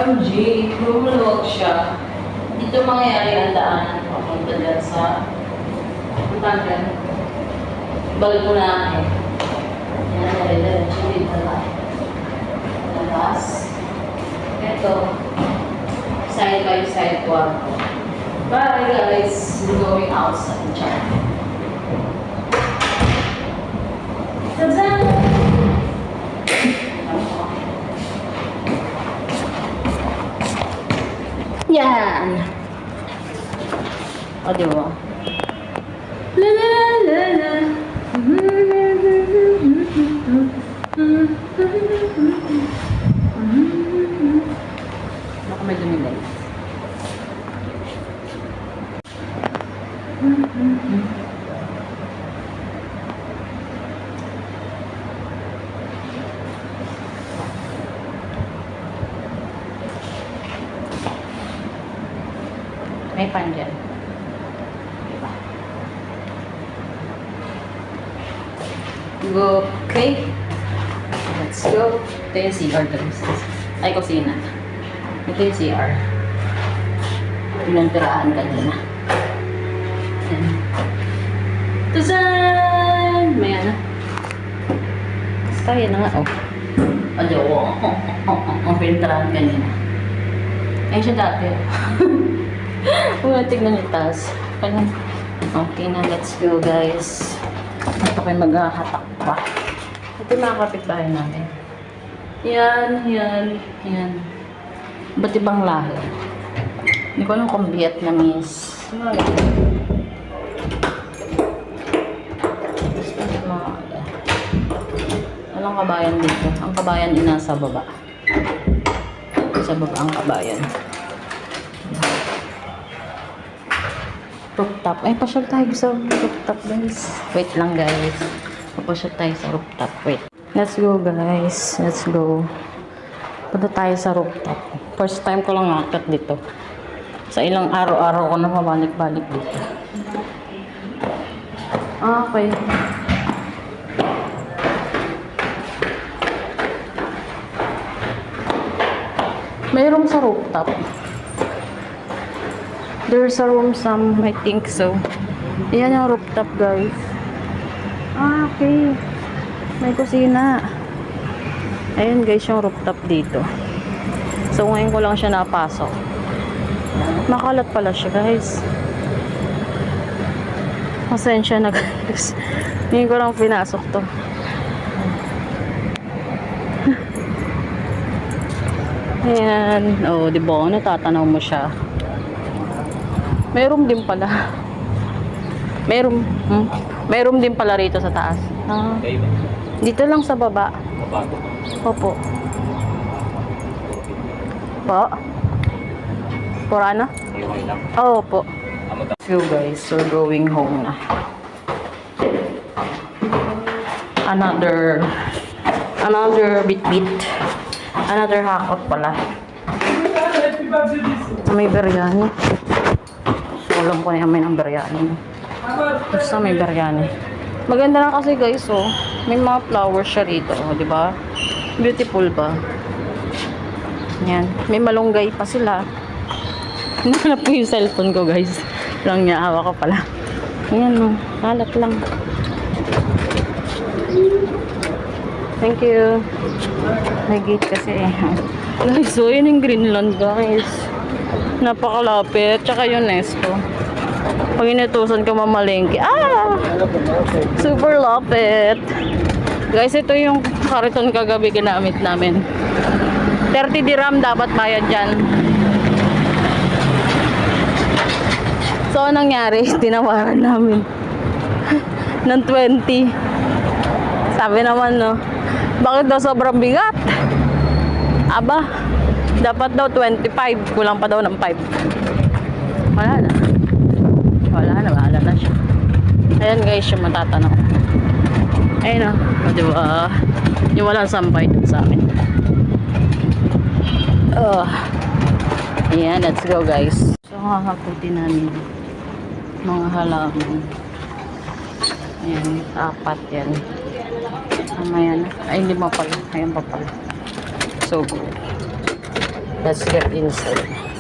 OMG, lumuluwag siya. Dito mangyayari ang daan. Papunta dyan sa Batangan. Balik mo na akin. Yan, diretso dito lang. Labas. Ito. Side by side kwarto. Bye guys. We're going outside. Ciao. Tadaan! Yan! O, diba? La la la la. Baka may dumilay. May pan dyan. Diba? Go. Okay. Let's go. Ito yung CR guys. Ay, kusina. Ito yung CR. Pinantirahan kanina. Ayan. Tuzan! May ano. Basta yan na nga. Oh. Adi, oh. Pinantirahan kanina. Ayun siya dati. Tignan yung taas. Okay na, let's go guys. Ito kayo maghahatak pa. Ito yung mga kapitbahay namin. Yan. Ba't ibang lahi? Hindi ko alam kung Vietnamese. Anong kabayan dito? Ang kabayan inasa baba. Sa baba ang kabayan. Rooftop. Ay, pasyal tayo sa rooftop, guys. Wait lang, guys. Papasyal tayo sa rooftop. Wait. Let's go, guys. Let's go. Punta tayo sa rooftop. First time ko lang akit dito. Sa ilang araw-araw ko na mabalik-balik dito. Okay. May room sa rooftop. There's a room I think so. Ayan yung rooftop, guys. Okay. May kusina. Ayan, guys, yung rooftop dito. So, ngayon ko lang siya napasok. Makalat pala siya, guys. Pasensya na, guys. Ngayon ko lang pinasok to. Ayan. Oh, diba? Natatanaw mo siya. May room din pala. May room din pala rito sa taas. Dito lang sa baba. Opo. Po? Purana? Oo po. So guys, we're going home na. Another bit. Another hakot pala. May biryani. Alam ko na may ng biryani. Basta may biryani. Maganda na kasi guys, oh. May mga flowers siya rito, oh, di ba? Beautiful ba? Yan. May malunggay pa sila. Nakalap ko yung cellphone ko, guys. Lang niya, hawa ko pala. Yan, oh. Kalat lang. Thank you. May gate kasi, eh. Guys, so yun yung Greenland, guys. Napakalapit. Tsaka yung Nesto. Pag inutusan ka mamalengke. Super lapit. Guys, ito yung kariton kagabi ginamit namin. 30 dirham dapat bayad dyan. So, anong nangyari? Tinawaran namin. Ng 20. Sabi naman, no? Bakit daw sobrang bigat? Aba, dapat daw 25. Kulang pa daw ng 5. Wala na. Bahala na siya. Ayan guys, yung matatanaw. Ayun o. Diba? Yung walang sampay dun sa amin. Ayan, let's go guys. So, kakaputi namin mga halaman. Ayan, 4 yan. Mamaya na. Ay, 5 pala. Ayan pa pala. So good. Let's get inside.